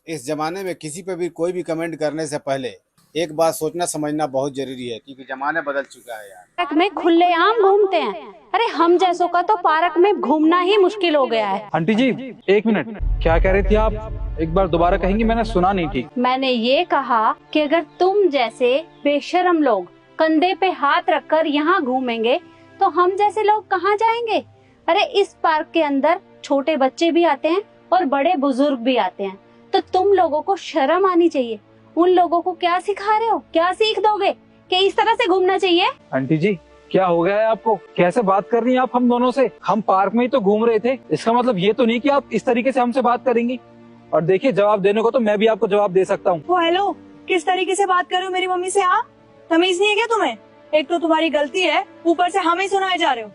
इस जमाने में किसी पे भी कोई भी कमेंट करने से पहले एक बात सोचना समझना बहुत जरूरी है, क्योंकि जमाना बदल चुका है यार। पार्क में खुलेआम घूमते हैं। अरे हम जैसों का तो पार्क में घूमना ही मुश्किल हो गया है। आंटी जी, एक मिनट, क्या कह रही थी आप? एक बार दोबारा कहेंगी, मैंने सुना नहीं ठीक। मैंने ये कहा कि अगर तुम जैसे बेशरम लोग कंधे पे हाथ रखकर यहाँ घूमेंगे तो हम जैसे लोग कहाँ जाएंगे। अरे इस पार्क के अंदर छोटे बच्चे भी आते हैं और बड़े बुजुर्ग भी आते हैं, तो तुम लोगों को शर्म आनी चाहिए। उन लोगों को क्या सिखा रहे हो? क्या सीख दोगे कि इस तरह से घूमना चाहिए? आंटी जी, क्या हो गया है आपको? कैसे बात कर रही हैं आप हम दोनों से? हम पार्क में ही तो घूम रहे थे। इसका मतलब ये तो नहीं कि आप इस तरीके से हमसे बात करेंगी। और देखिए, जवाब देने को तो मैं भी आपको जवाब दे सकता हूँ। वो हेलो, किस तरीके से बात कर रहे हो मेरी मम्मी से? हाँ, तमीज नहीं है क्या तुम्हें? एक तो तुम्हारी गलती है, ऊपर से हमें सुनाए जा रहे हो।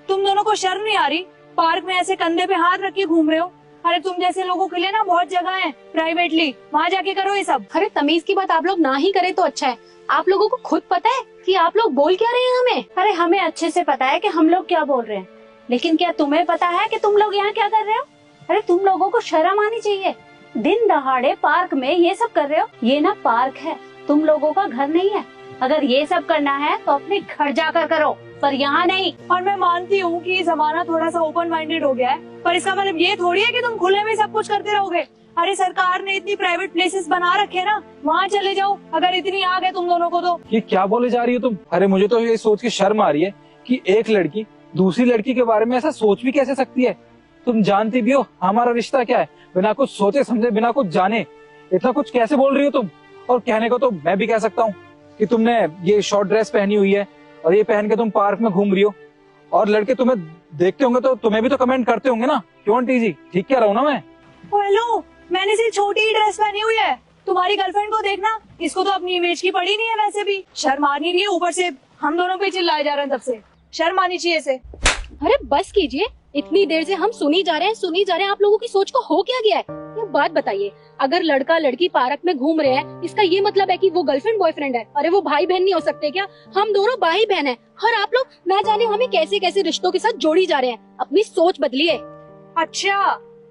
तुम दोनों को शर्म नहीं आ रही? पार्क में ऐसे कंधे पे हाथ रख के घूम रहे हो। अरे तुम जैसे लोगों के लिए ना बहुत जगह है प्राइवेटली, वहाँ जाके करो ये सब। अरे तमीज की बात आप लोग ना ही करे तो अच्छा है। आप लोगों को खुद पता है कि आप लोग बोल क्या रहे हैं हमें? अरे हमें अच्छे से पता है कि हम लोग क्या बोल रहे हैं, लेकिन क्या तुम्हें पता है कि तुम लोग यहाँ क्या कर रहे हो? अरे तुम लोगों को शर्म आनी चाहिए। दिन दहाड़े पार्क में ये सब कर रहे हो। ये ना पार्क है, तुम लोगों का घर नहीं है। अगर ये सब करना है तो अपने घर जाकर करो, पर यहाँ नहीं। और मैं मानती हूँ कि जमाना थोड़ा सा ओपन माइंडेड हो गया है, पर इसका मतलब ये थोड़ी है कि तुम खुले में सब कुछ करते रहोगे। अरे सरकार ने इतनी प्राइवेट प्लेसेस बना रखे ना, वहाँ चले जाओ अगर इतनी आग है तुम दोनों को तो। ये क्या बोले जा रही हो तुम? अरे मुझे तो ये सोच के शर्म आ रही है कि एक लड़की दूसरी लड़की के बारे में ऐसा सोच भी कैसे सकती है। तुम जानती भी हो हमारा रिश्ता क्या है। बिना कुछ सोचे समझे, बिना कुछ जाने इतना कुछ कैसे बोल रही हो तुम? और कहने को तो मैं भी कह सकता हूँ कि तुमने ये शॉर्ट ड्रेस पहनी हुई है और ये पहन के तुम पार्क में घूम रही हो, और लड़के तुम्हें देखते होंगे तो तुम्हें भी तो कमेंट करते होंगे ना। क्यों आंटी जी, ठीक कह रहा हूँ ना मैं? ओ हेलो, मैंने सिर्फ छोटी ही ड्रेस पहनी हुई है। तुम्हारी गर्लफ्रेंड को देखना, इसको तो अपनी इमेज की पड़ी नहीं है। वैसे भी शर्म आ नहीं रही है, ऊपर से हम दोनों पे चिल्लाए जा रहे हैं तब से। शर्म आनी चाहिए इसे। अरे बस कीजिए, इतनी देर से हम सुनी जा रहे हैं। आप लोगों की सोच को हो क्या गया है? ये बात बताइए, अगर लड़का लड़की पार्क में घूम रहे हैं, इसका ये मतलब है कि वो गर्लफ्रेंड बॉयफ्रेंड है? अरे वो भाई बहन नहीं हो सकते क्या? हम दोनों भाई बहन हैं। और आप लोग ना जाने हमें कैसे कैसे रिश्तों के साथ जोड़ी जा रहे हैं। अपनी सोच बदलिए। अच्छा,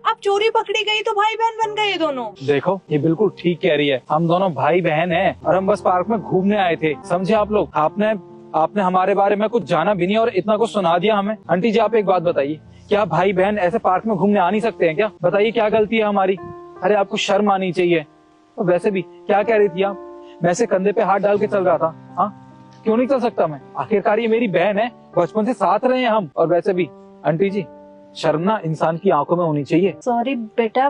अब चोरी पकड़ी गई तो भाई बहन बन गए ये दोनों। देखो, ये बिल्कुल ठीक कह रही है। हम दोनों भाई बहन हैं और हम बस पार्क में घूमने आए थे, समझे आप लोग? आपने हमारे बारे में कुछ जाना भी नहीं और इतना कुछ सुना दिया हमें। आंटी जी, आप एक बात बताइए, क्या भाई बहन ऐसे पार्क में घूमने आ नहीं सकते हैं क्या? बताइए, क्या गलती है हमारी? अरे आपको शर्म आनी चाहिए। और वैसे भी क्या कह रही थी आप? मैं ऐसे कंधे पे हाथ डाल के चल रहा था। हाँ, क्यों नहीं चल सकता मैं? आखिरकार ये मेरी बहन है, बचपन से साथ रहे हैं हम। और वैसे भी आंटी जी, शर्म ना इंसान की आंखों में होनी चाहिए। सॉरी बेटा,